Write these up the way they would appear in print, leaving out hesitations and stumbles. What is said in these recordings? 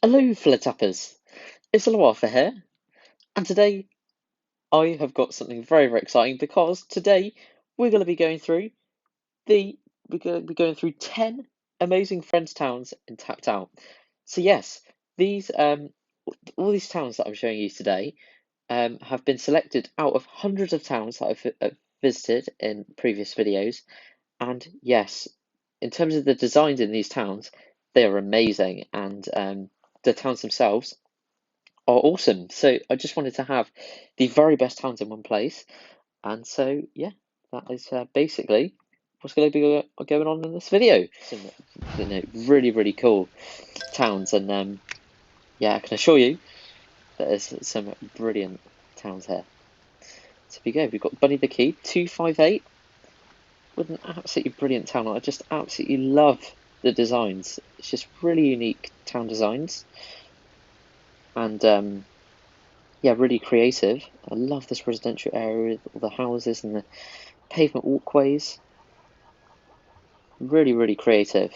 Hello, Flitappers. It's ElloArfur here, and today I have got something very exciting because today we're going to be going through the we're going to be going through 10 amazing Friends towns in Tapped Out. So yes, these all these towns that I'm showing you today have been selected out of hundreds of towns that I've visited in previous videos, and yes, in terms of the designs in these towns, they are amazing, and the towns themselves are awesome. So I just wanted to have the very best towns in one place, and so yeah, that is basically what's going to be going on in this video. Some really cool towns, and yeah, I can assure you that there's some brilliant towns here. So here we go. We've got Bunny the Key 258 with an absolutely brilliant town. I just absolutely love the designs. It's just really unique town designs, and yeah, really creative. I love this residential area with all the houses and the pavement walkways. Really creative.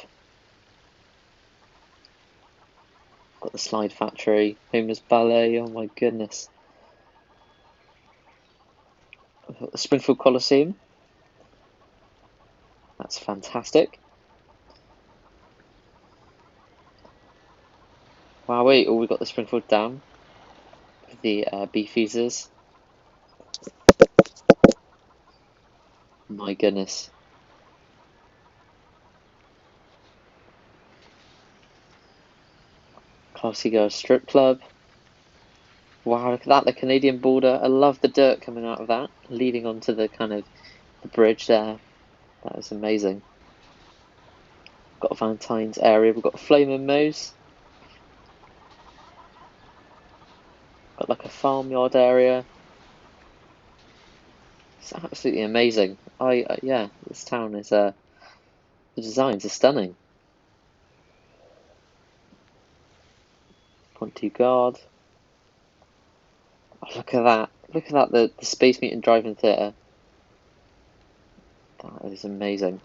Got the slide factory, Homer's Ballet, oh my goodness. I've got the Springfield Coliseum. That's fantastic. Wow, wait, oh, we've got the Springfield Dam with the beefeasers. My goodness. Classy Girls Strip Club. Wow, look at that, the Canadian border. I love the dirt coming out of that, leading onto the kind of the bridge there. That is amazing. Got a Valentine's area. We've got a Flame and Moe's. Got like a farmyard area. It's absolutely amazing. Yeah, this town is the designs are stunning. Ponty Guard. Oh, look at that. Look at that, the Space Mutant Drive-In Theatre. That is amazing.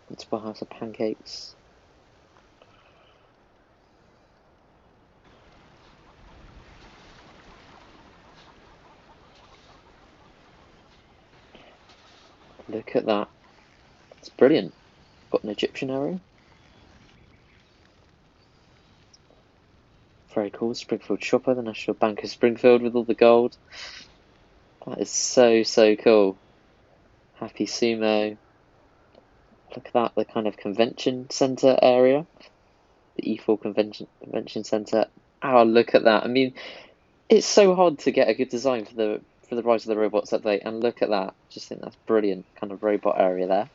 It's a House of Pancakes. Look at that. It's brilliant. Got an Egyptian area. Very cool. Springfield Shopper, the National Bank of Springfield with all the gold. That is so cool. Happy Sumo. Look at that, the kind of convention centre area. The E4 Convention Centre. Oh, look at that. I mean, it's so hard to get a good design for the Rise of the Robots update, and look at that. Just think that's brilliant. Kind of robot area there.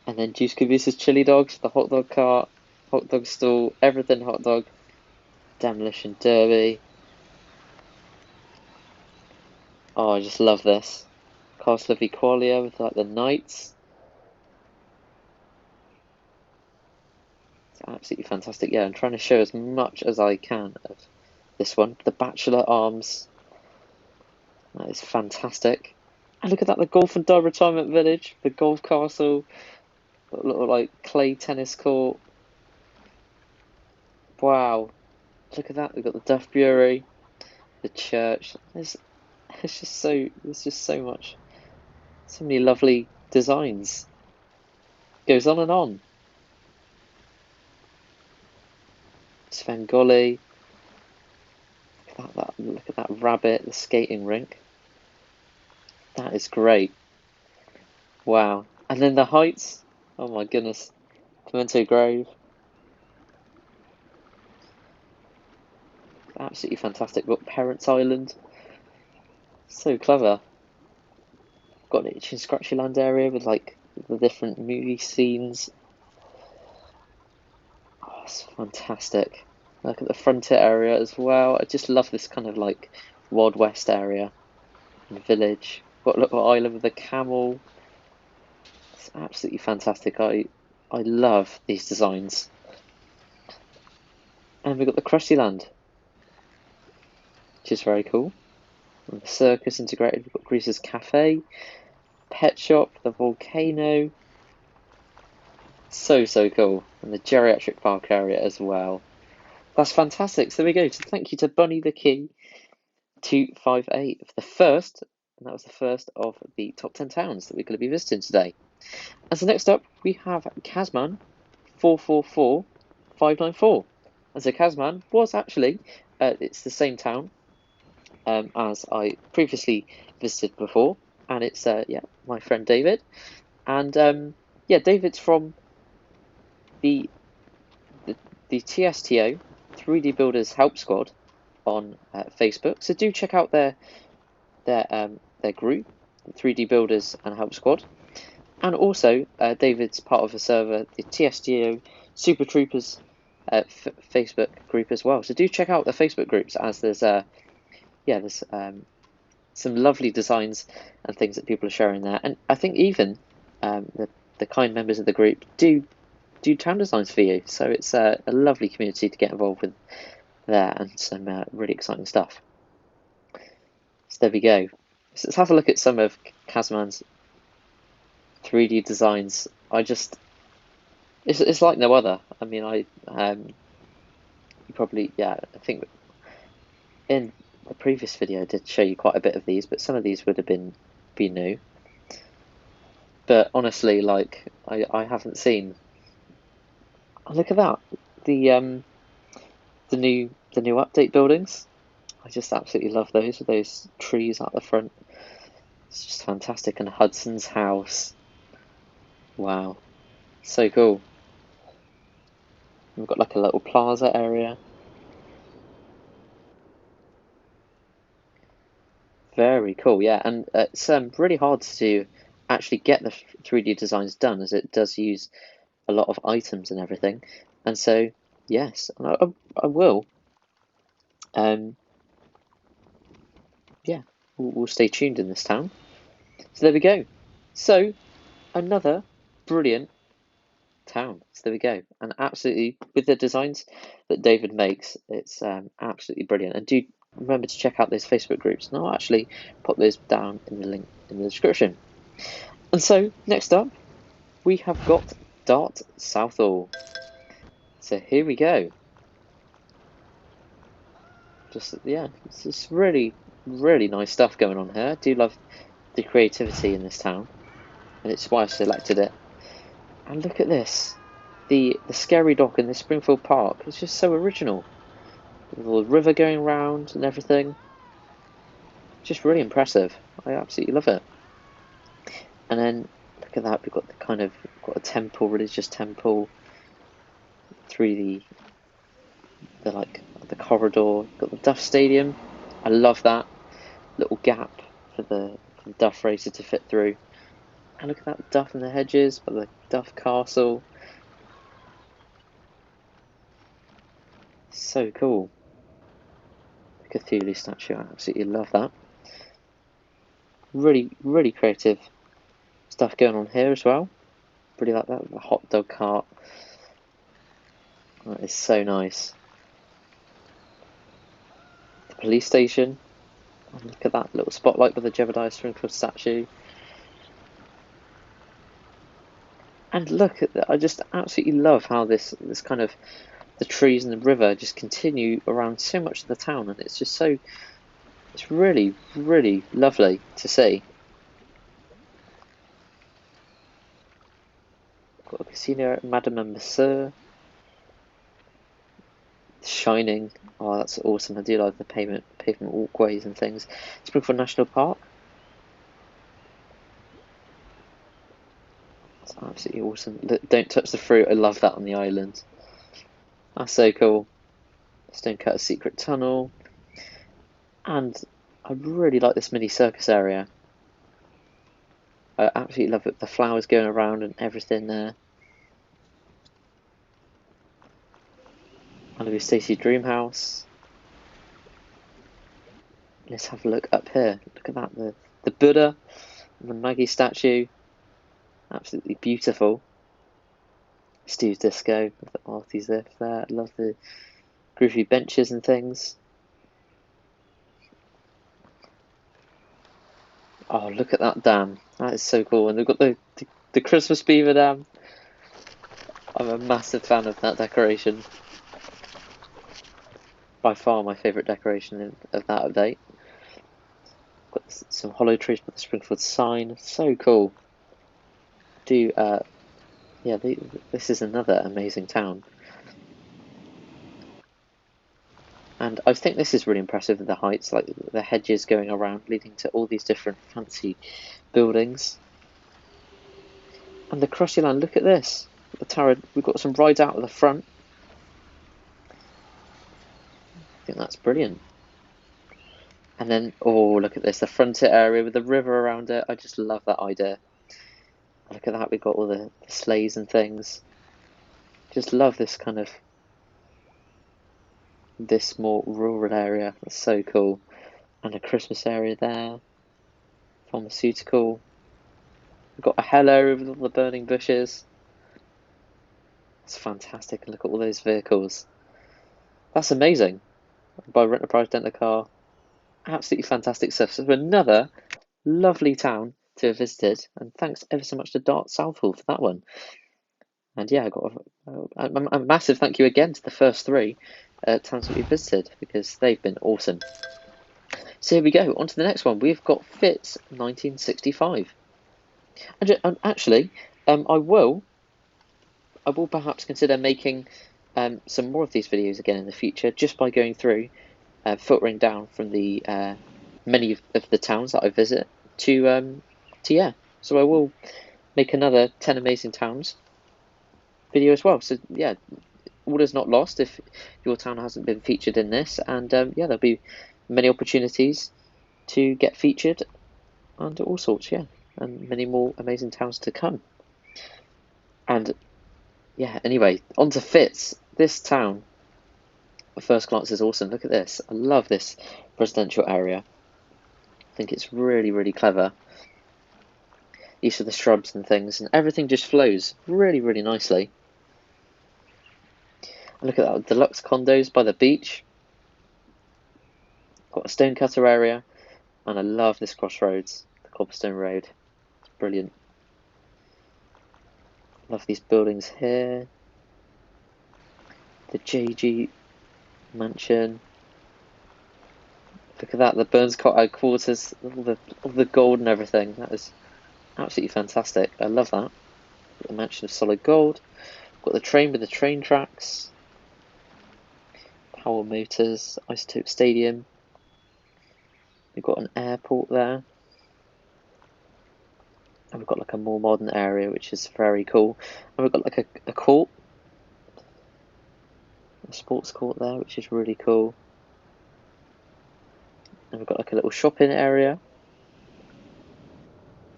And then Juice Cabooses Chili Dogs, the hot dog cart, hot dog stall, everything hot dog, Demolition Derby. Oh, I just love this. Castle of Equalia with like the knights. It's absolutely fantastic. Yeah, I'm trying to show as much as I can of this one. The Bachelor Arms. That is fantastic. And look at that, the Golf and Dye Retirement Village, the Golf Castle, got a little like clay tennis court. Wow. Look at that, we've got the Duff Brewery, the church. There's just so much, so many lovely designs. Goes on and on. Svengoli. Look at that rabbit, the skating rink. That is great. Wow. And then the heights. Oh my goodness. Pimento Grove. Absolutely fantastic. Got Parents Island. So clever. Got an Itchy and Scratchy Land area with like the different movie scenes. Oh, it's fantastic. Look at the frontier area as well. I just love this kind of like Wild West area and village. Got a little island with a camel. It's absolutely fantastic. I love these designs. And we've got the Krusty Land, which is very cool. And the circus integrated. We've got Greaser's Cafe, Pet Shop, the volcano. So cool. And the geriatric park area as well. That's fantastic. So there we go. So thank you to Bunny the Key 258 for the first, and that was the first of the top 10 towns that we're going to be visiting today. And so next up, we have Kazman 444594. And so Kazman was actually, it's the same town as I previously visited before, and it's yeah, my friend David, and yeah, David's from the the TSTO 3D Builders Help Squad on Facebook. So do check out their group, 3D Builders and Help Squad. And also, David's part of a server, the TSTO Super Troopers Facebook group as well. So do check out the Facebook groups, as there's yeah, there's some lovely designs and things that people are sharing there. And I think even the kind members of the group do town designs for you. So it's a lovely community to get involved with there, and some really exciting stuff. So there we go. So let's have a look at some of Kazman's 3D designs. It's like no other. I mean, you probably, yeah, I think in the previous video I did show you quite a bit of these, but some of these would have been new. But honestly, like I haven't seen. Oh, look at that, the new update buildings. I just absolutely love those with those trees at the front. It's just fantastic. And Hudson's house. Wow, so cool. We've got like a little plaza area. Very cool, yeah. And it's really hard to actually get the 3D designs done, as it does use a lot of items and everything. And so, yes, I will. Yeah, we'll stay tuned in this town. So there we go. So another brilliant town. So there we go. And absolutely, with the designs that David makes, it's absolutely brilliant. And do remember to check out those Facebook groups, and I'll actually put those down in the link in the description. And so next up, we have got Dart Southall. So here we go. Just, yeah, it's just really nice stuff going on here. I do love the creativity in this town, and it's why I selected it. And look at this, the scary dock in the Springfield Park. It's just so original, with the river going round and everything. Just really impressive. I absolutely love it. And then look at that, we've got got a temple, religious temple, through the corridor. Got the Duff Stadium. I love that little gap for the Duff racer to fit through. And look at that Duff in the hedges, but the Duff Castle. So cool. The Cthulhu statue, I absolutely love that. Really creative stuff going on here as well. Really like that, the hot dog cart. That is so nice. The police station. Oh, look at that little spotlight with the Jebediah Springfield statue. And look at that, I just absolutely love how this kind of, the trees and the river just continue around so much of the town, and it's just so, it's really lovely to see. Got a casino at Madame and Monsieur. Shining. Oh, that's awesome. I do like the pavement walkways and things. Springfield National Park. It's absolutely awesome. Don't touch the fruit. I love that on the island. That's so cool. Stonecutter Secret Tunnel. And I really like this mini circus area. I absolutely love it. The flowers going around and everything there. I love your Stacey Dream House. Let's have a look up here. Look at that, the Buddha and the Maggie statue. Absolutely beautiful. Steve's Disco with the Artie's lift there. I love the groovy benches and things. Oh, look at that dam. That is so cool. And they've got the Christmas beaver dam. I'm a massive fan of that decoration. By far my favourite decoration of that update. Got some hollow trees with the Springfield sign. So cool. Yeah, this is another amazing town. And I think this is really impressive with the heights, like the hedges going around, leading to all these different fancy buildings. And the Crossy Land, look at this. The tower, we've got some rides out of the front. I think that's brilliant. And then, oh, look at this, the frontier area with the river around it. I just love that idea. Look at that, we've got all the sleighs and things. Just love this kind of, this more rural area. That's so cool. And a Christmas area there. Pharmaceutical. We've got a hell area with all the burning bushes. It's fantastic. And look at all those vehicles. That's amazing. By Rent a Price Rent a Car. Absolutely fantastic stuff. So another lovely town to have visited. And thanks ever so much to Dart Southall for that one. And yeah, I got a massive thank you again to the first three towns that we visited because they've been awesome. So here we go. On to the next one. We've got Fitz 1965. And actually, I will perhaps consider making some more of these videos again in the future, just by going through, filtering down from the many of the towns that I visit to yeah. So I will make another 10 amazing towns video as well. So yeah, all is not lost if your town hasn't been featured in this, and yeah, there'll be many opportunities to get featured and all sorts, yeah, and many more amazing towns to come. And yeah, anyway, on to Fitz. This town, at first glance, is awesome. Look at this. I love this residential area. I think it's really, really clever. Use of the shrubs and things, and everything just flows really, really nicely. And look at that, deluxe condos by the beach. Got a stonecutter area, and I love this crossroads, the cobblestone road. It's brilliant. Love these buildings here. The JG mansion. Look at that, the Burns quarters, all the gold and everything. That is absolutely fantastic. I love that. Got the mansion of solid gold. Got the train with the train tracks. Power Motors, Isotope Stadium. We've got an airport there. And we've got like a more modern area, which is very cool. And we've got like a court. A sports court there, which is really cool. And we've got like a little shopping area.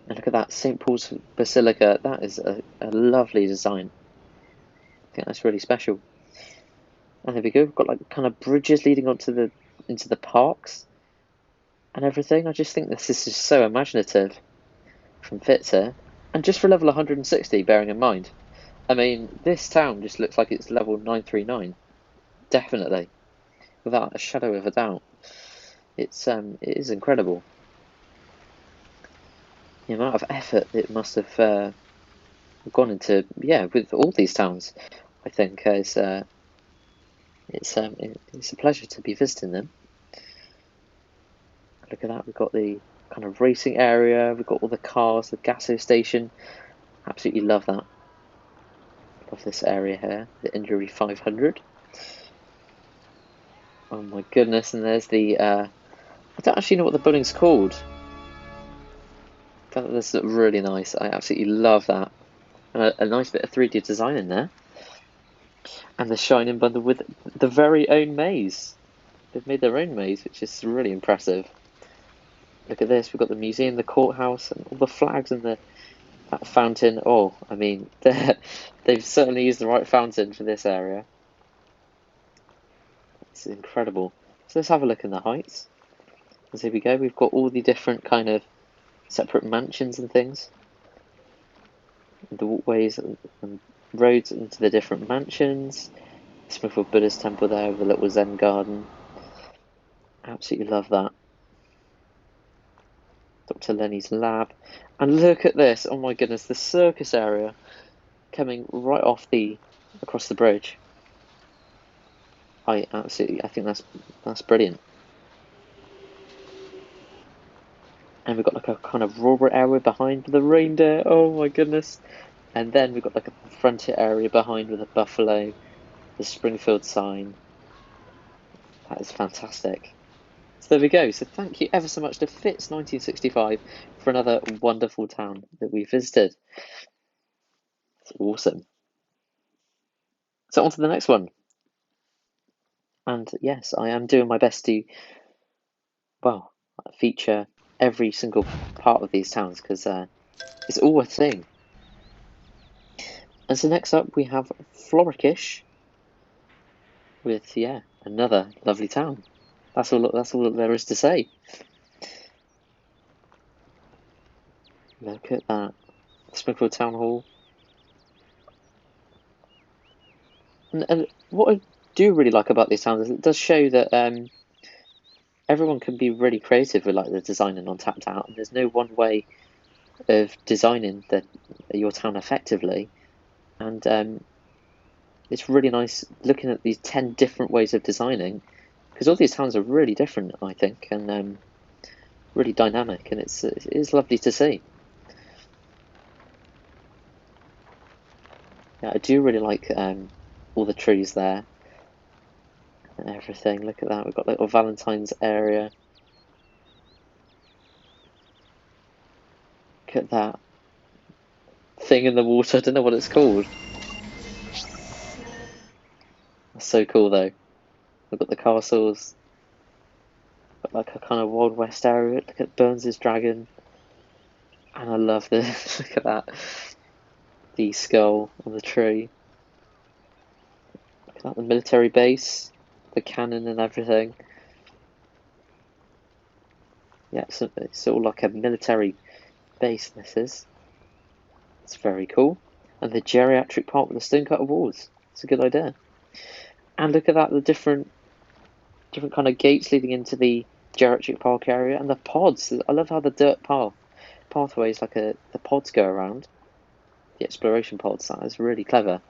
And look at that, St. Paul's Basilica. That is a lovely design. I think that's really special. And there we go. We've got like kind of bridges leading onto into the parks and everything. I just think this is just so imaginative from Fitz here. And just for level 160, bearing in mind, I mean, this town just looks like it's level 939. Definitely, without a shadow of a doubt. It is incredible. The amount of effort it must have gone into, yeah, with all these towns. I think is it's a pleasure to be visiting them. Look at that, we've got the kind of racing area, we've got all the cars, the gaso station. Absolutely love that. Love this area here, the Injury 500. Oh my goodness, and there's the, I don't actually know what the building's called. But this looks really nice, I absolutely love that. And a nice bit of 3D design in there. And the Shining Bundle with the very own maze. They've made their own maze, which is really impressive. Look at this, we've got the museum, the courthouse, and all the flags and that fountain. Oh, I mean, they've certainly used the right fountain for this area. It's incredible. So let's have a look in the heights. And here we go, we've got all the different kind of separate mansions and things. The walkways and roads into the different mansions. Springfield Buddhist Temple there with a little Zen garden. Absolutely love that. Dr. Lenny's lab. And look at this, oh my goodness, the circus area. coming right off across the bridge. I think that's brilliant. And we've got like a kind of rural area behind the reindeer. Oh my goodness! And then we've got like a frontier area behind with a buffalo, the Springfield sign. That is fantastic. So there we go. So thank you ever so much to Fitz 1965 for another wonderful town that we visited. It's awesome. So on to the next one. And yes, I am doing my best to, well, feature every single part of these towns because it's all a thing. And so next up we have Florikish with, yeah, another lovely town. That's all there is to say. Look at that. Springfield Town Hall. And what I do really like about these towns is it does show that everyone can be really creative with like the designing on Tapped Out, and there's no one way of designing your town effectively. And it's really nice looking at these 10 different ways of designing, because all these towns are really different, I think, and really dynamic, and it is lovely to see. Yeah, I do really like all the trees there and everything. Look at that, we've got a little Valentine's area. Look at that thing in the water, I don't know what it's called. That's so cool though. We've got the castles, got like a kind of Wild West area. Look at Burns's dragon. And I love this, look at that. The skull on the tree. Look at that, the military base, the cannon and everything. Yeah, so it's all like a military base, this is. It's very cool. And the geriatric part with the stone-cut walls. It's a good idea. And look at that, the different kind of gates leading into the geriatric park area, and the pods. I love how the dirt pathways, like the pods go around. The exploration pods, that is really clever.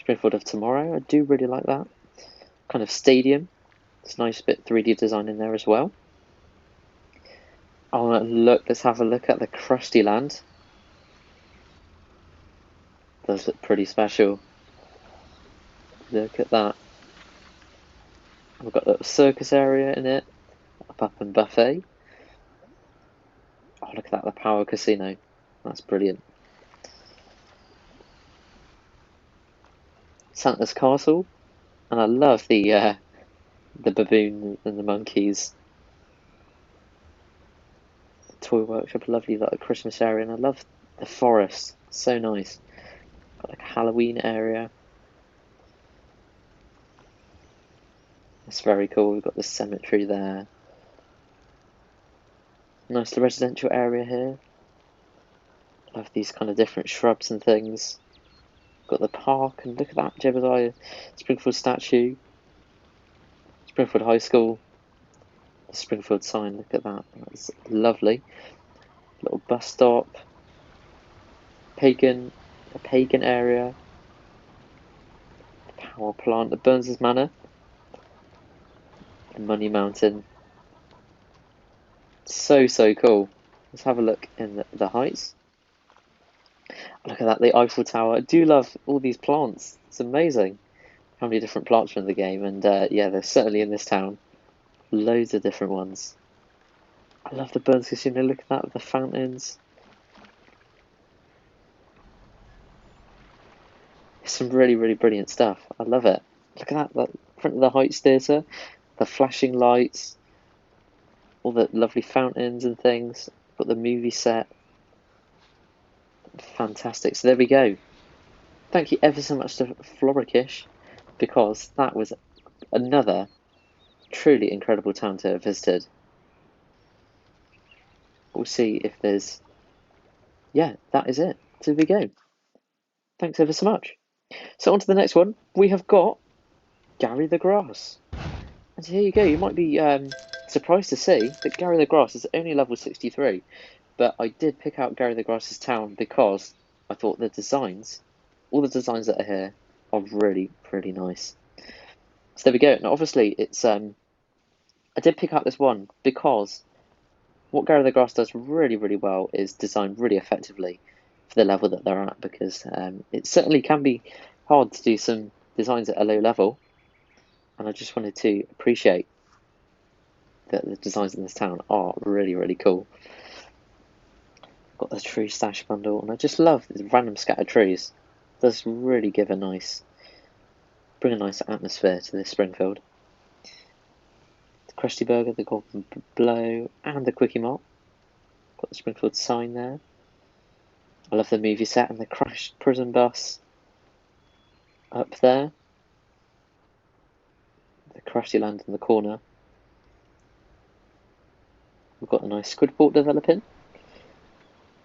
Springfield of Tomorrow, I do really like that. Kind of stadium. It's a nice bit 3D design in there as well. Oh look, let's have a look at the Krusty Land. Does look pretty special. Look at that. We've got a little circus area in it. A pub and buffet. Oh, look at that, the Power Casino. That's brilliant. Santa's Castle. And I love the baboon and the monkeys. The toy workshop, lovely like Christmas area, and I love the forest. So nice. Got like a Halloween area. That's very cool. We've got the cemetery there. Nice the residential area here. Love these kind of different shrubs and things. Got the park, and look at that Jebediah Springfield statue. Springfield High School. The Springfield sign, look at that. That's lovely. Little bus stop. A pagan area. The power plant, the Burns's Manor. The Money Mountain. So cool. Let's have a look in the heights. Look at that, the Eiffel Tower. I do love all these plants. It's amazing how many different plants are in the game, and yeah, they're certainly in this town. Loads of different ones. I love the Burns Casino. Look at that with the fountains. Some really brilliant stuff. I love it. Look at that, the front of the Heights Theatre, the flashing lights, all the lovely fountains and things. Got the movie set. Fantastic. So there we go. Thank you ever so much to Florikish, because that was another truly incredible town to have visited. We'll see if there's... Yeah, that is it. So there we go. Thanks ever so much. So on to the next one. We have got Gary the Grass. And here you go. You might be surprised to see that Gary the Grass is only level 63. But I did pick out Gary the Grass's town because I thought all the designs that are here are really, really nice. So there we go. Now obviously it's I did pick out this one because what Gary the Grass does really, really well is design really effectively for the level that they're at, because it certainly can be hard to do some designs at a low level, and I just wanted to appreciate that the designs in this town are really, really cool. Got the tree stash bundle, and I just love these random scattered trees. It does really give bring a nice atmosphere to this Springfield. The Krusty Burger, the Golden Blow, and the Quickie Mart. Got the Springfield sign there. I love the movie set and the crashed prison bus up there. The Krusty Land in the corner. We've got a nice Squidport developing.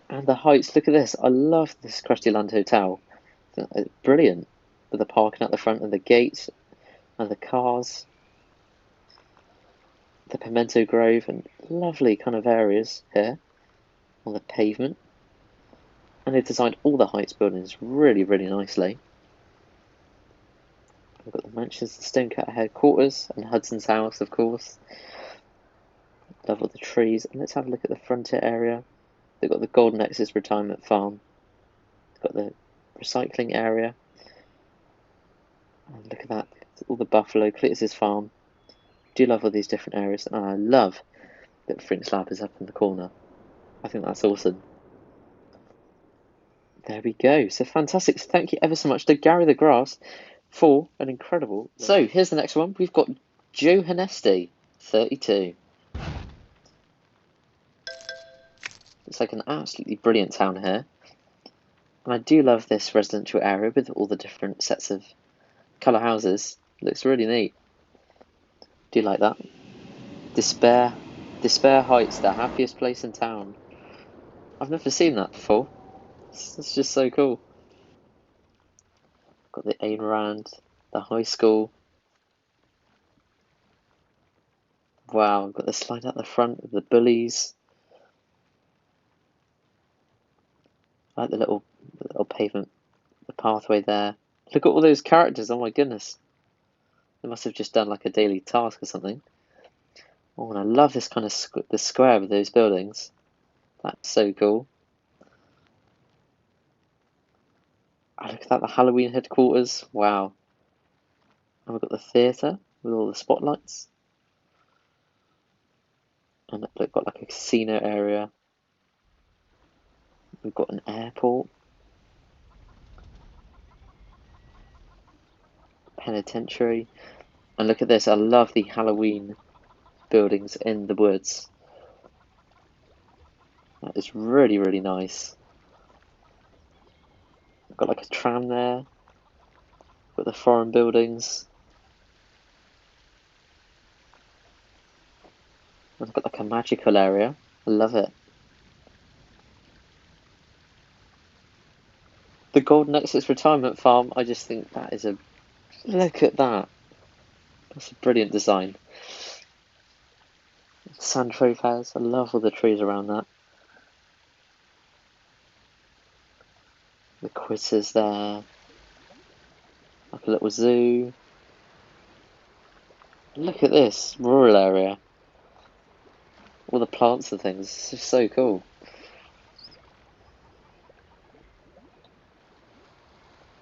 And the heights, look at this. I love this Krusty Land Hotel. It's brilliant. With the parking at the front and the gates and the cars. The Pimento Grove and lovely kind of areas here on the pavement. And they've designed all the heights buildings really, really nicely. We've got the mansions, the Stonecutter headquarters, and Hudson's house, of course. Love all the trees. And let's have a look at the frontier area. They've got the Golden Nexus retirement farm. They've got the recycling area. And look at that, all the buffalo, Cletus's farm. Do love all these different areas, and I love that Frink's Lab is up in the corner. I think that's awesome. There we go. So fantastic. So thank you ever so much to Gary the Grass for an incredible. So here's the next one. We've got Joe Hanesty, 32. It's like an absolutely brilliant town here. And I do love this residential area with all the different sets of colour houses. It looks really neat. Do you like that? Despair Heights, the happiest place in town. I've never seen that before. It's just so cool. Got the Ayn Rand, the high school. Wow, got the slide out the front of the bullies. I like the little pavement, the pathway there. Look at all those characters, oh my goodness. They must have just done like a daily task or something. Oh, and I love this kind of the square with those buildings. That's so cool. Oh, look at that, the Halloween headquarters. Wow. And we've got the theatre with all the spotlights. And we've got like a casino area. We've got an airport. Penitentiary. And look at this, I love the Halloween buildings in the woods. That is really, really nice. I've got like a tram there. Got the foreign buildings. And I've got like a magical area. I love it. The Golden Nexus retirement farm, I just think that is look at that. That's a brilliant design. Sand trophies, I love all the trees around that. The quizzes there. Like a little zoo. Look at this rural area. All the plants and things. It's just so cool.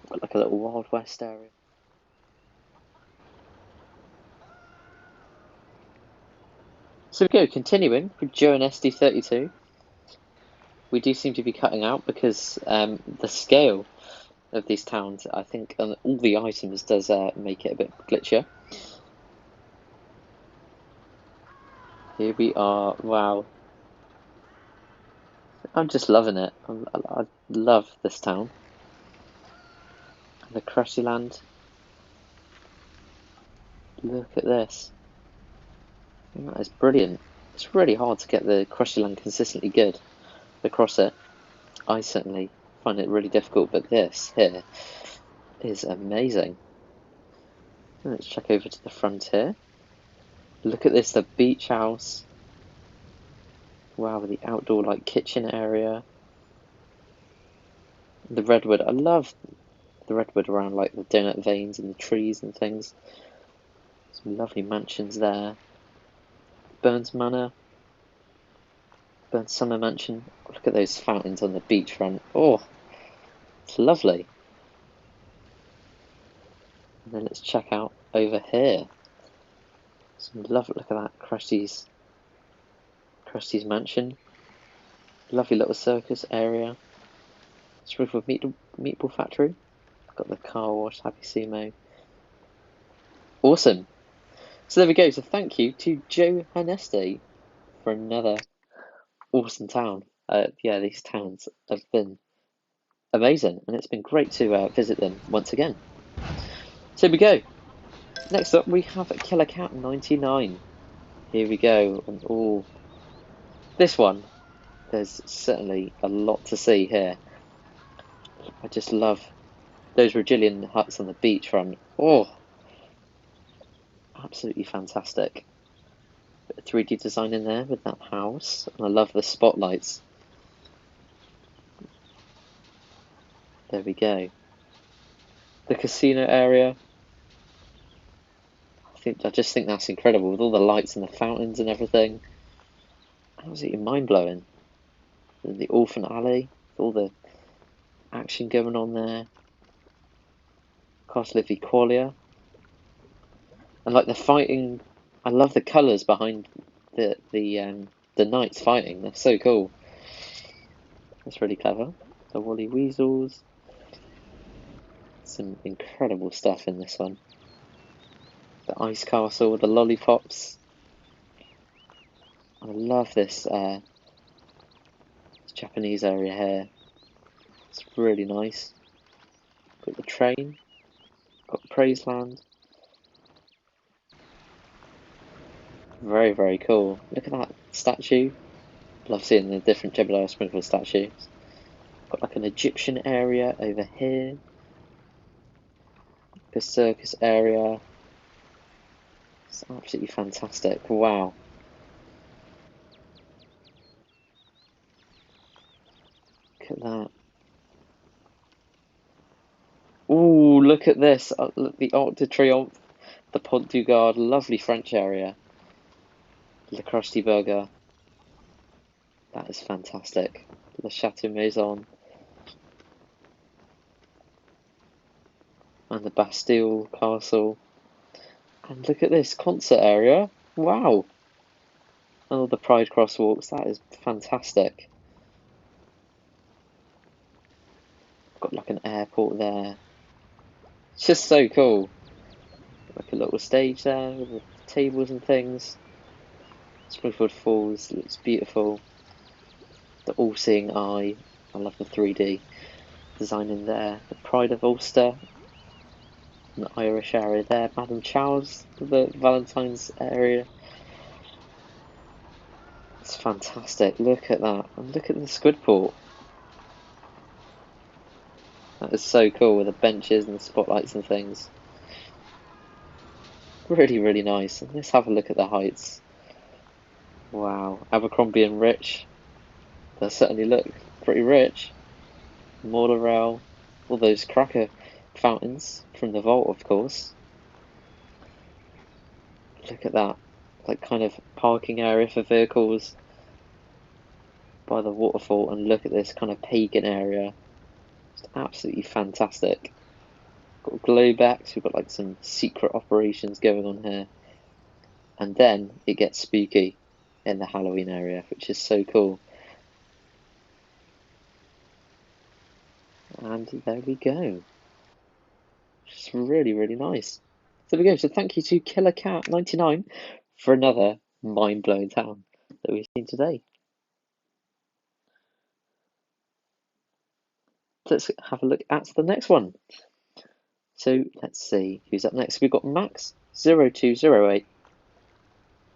Got like a little Wild West area. So we go, continuing with Joe and SD32. We do seem to be cutting out because the scale of these towns, I think, and all the items does make it a bit glitchier. Here we are. Wow. I'm just loving it. I love this town. The Krusty Land. Look at this. That is brilliant. It's really hard to get the Krusty Land consistently good across it. I certainly find it really difficult, but this here is amazing. Let's check over to the front here. Look at this, the beach house. Wow, with the outdoor like kitchen area. The redwood, I love the redwood around like the donut veins and the trees and things. Some lovely mansions there. Burns Manor, Burns Summer Mansion. Look at those fountains on the beachfront. Oh, it's lovely. And then let's check out over here. Some lovely, look at that, Krusty's mansion. Lovely little circus area. Springfield Meatball Factory. Got the car wash, Happy Sumo. Awesome. So there we go. So thank you to Joe Hanesty for another awesome town. Yeah, these towns have been amazing, and it's been great to visit them once again. So here we go. Next up, we have Killer Cat 99. Here we go, and this one. There's certainly a lot to see here. I just love those Regilian huts on the beachfront. Oh, absolutely fantastic. Bit of 3D design in there with that house, and I love the spotlights. There we go. The casino area. I just think that's incredible with all the lights and the fountains and everything. Absolutely mind blowing. The Orphan Alley, all the action going on there. Castle of Equalia. And like the fighting, I love the colours behind the knights fighting. They're so cool. That's really clever. The Woolly Weasels. Some incredible stuff in this one. The Ice Castle with the lollipops. I love this Japanese area here. It's really nice. Got the train. Got Praiseland. Very, very cool. Look at that statue. Love seeing the different Jebediah Springfield statues. Got like an Egyptian area over here. The circus area. It's absolutely fantastic. Wow. Look at that. Ooh, look at this. Look, the Arc de Triomphe. The Pont du Gard. Lovely French area. Le Krusty Burger. That is fantastic. Le Chateau Maison. And the Bastille Castle. And look at this concert area. Wow. And all the Pride crosswalks. That is fantastic. Got like an airport there. It's just so cool. Like a little stage there with the tables and things. Springfield Falls looks beautiful. The all-seeing eye. I love the 3D design in there. The Pride of Ulster. And the Irish area there. Madame Chow's, the Valentine's area. It's fantastic. Look at that. And look at the Squidport. That is so cool with the benches and the spotlights and things. Really, really nice. And let's have a look at the heights. Wow. Abercrombie and Rich. They certainly look pretty rich. Morlarell. All those cracker fountains from the vault, of course. Look at that. Like kind of parking area for vehicles by the waterfall. And look at this kind of pagan area. It's absolutely fantastic. Got Glowbacks, we've got like some secret operations going on here. And then it gets spooky in the Halloween area, which is so cool. And there we go. It's really, really nice. So there we go. So thank you to Killer Cat 99 for another mind-blowing town that we've seen today. Let's have a look at the next one. So let's see who's up next. We've got Max 0208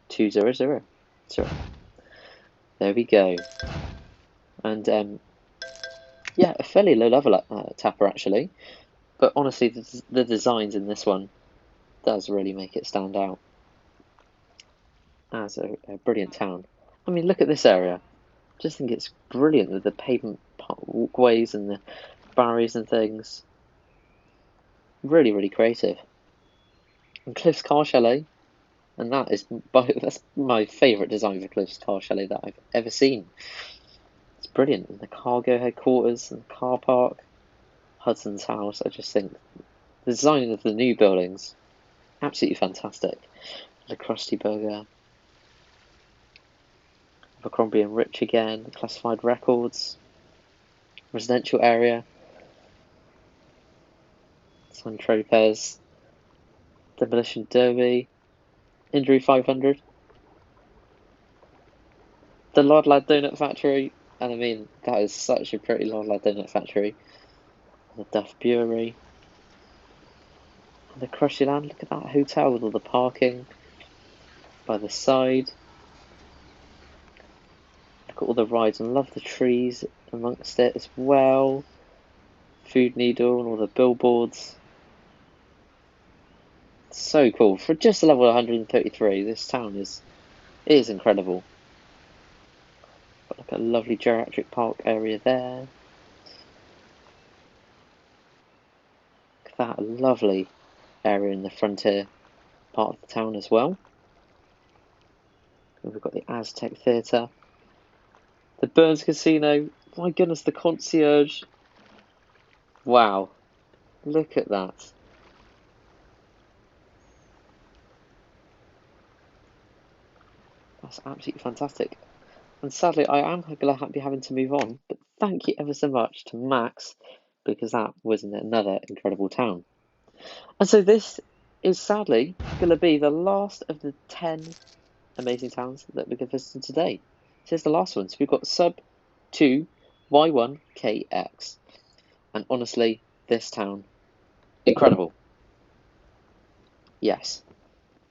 200. There we go. And yeah, a fairly low level tapper actually, but honestly the designs in this one does really make it stand out as a brilliant town. I mean, look at this area. Just think it's brilliant with the pavement walkways and the barriers and things. Really, really creative. And Cliff's Car Chalet, and that's my favourite design for Cliff's Car Chalet that I've ever seen. It's brilliant. And the cargo headquarters and the car park, Hudson's house. I just think the design of the new buildings, absolutely fantastic. The Krusty Burger, Abercrombie and Rich again, classified records, residential area, San Tropez, Demolition Derby, Injury 500, the Lord Lad Donut Factory, and I mean, that is such a pretty Lord Lad Donut Factory, the Duff Brewery, and the Crushy Land. Look at that hotel with all the parking by the side. Look at all the rides, and love the trees amongst it as well. Food Needle and all the billboards. So cool. For just a level 133, this town is incredible. Got like a lovely geriatric park area there. Look at that lovely area in the frontier part of the town as well. And we've got the Aztec Theatre, the Burns Casino. My goodness, the concierge. Wow, look at that. That's absolutely fantastic. And sadly, I am going to be having to move on, but thank you ever so much to Max, because that was another incredible town. And so this is sadly going to be the last of the 10 amazing towns that we're going to visit today. So here's the last one. So we've got sub 2 Y1KX. And honestly, this town, incredible. Yes.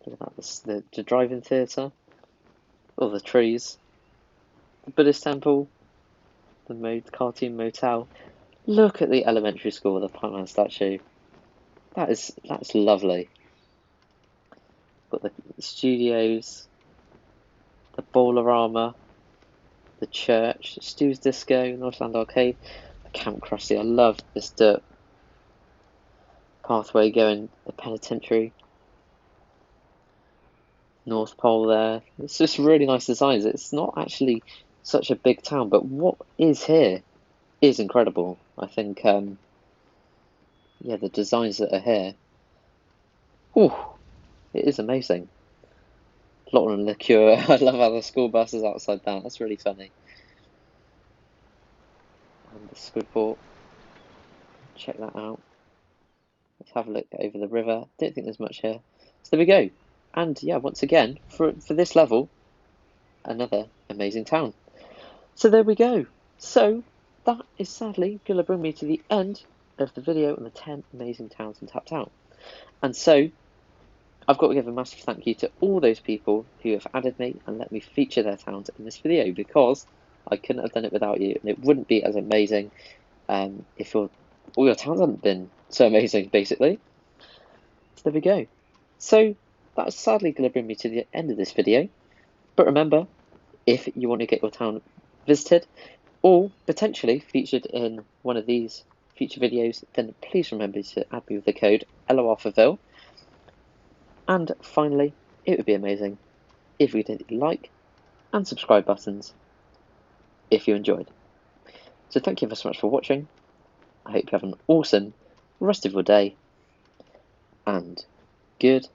Look at that, the drive-in theatre, all the trees, the Buddhist temple, the cartoon motel. Look at the elementary school with the Pac-Man statue. That's lovely. Got the studios, the Bowlerama, the church, Stu's Disco, Northland Arcade, the Camp Krusty. I love this dirt pathway going the penitentiary. North Pole there. It's just really nice designs. It's not actually such a big town, but what is here is incredible. I think, yeah, the designs that are here, ooh, it is amazing. Lauren Liqueur. I love how the school bus is outside that. That's really funny. And the Squidport. Check that out. Let's have a look over the river. Don't think there's much here. So there we go. And yeah, once again, for this level, another amazing town. So there we go. So that is sadly going to bring me to the end of the video on the 10 amazing towns in Tapped Out. And so I've got to give a massive thank you to all those people who have added me and let me feature their towns in this video, because I couldn't have done it without you, and it wouldn't be as amazing if all your towns hadn't been so amazing, basically. So there we go. So that's sadly going to bring me to the end of this video. But remember, if you want to get your town visited or potentially featured in one of these future videos, then please remember to add me with the code ElloArfurVille. And finally, it would be amazing if we did like and subscribe buttons if you enjoyed. So thank you so much for watching. I hope you have an awesome rest of your day, and goodbye.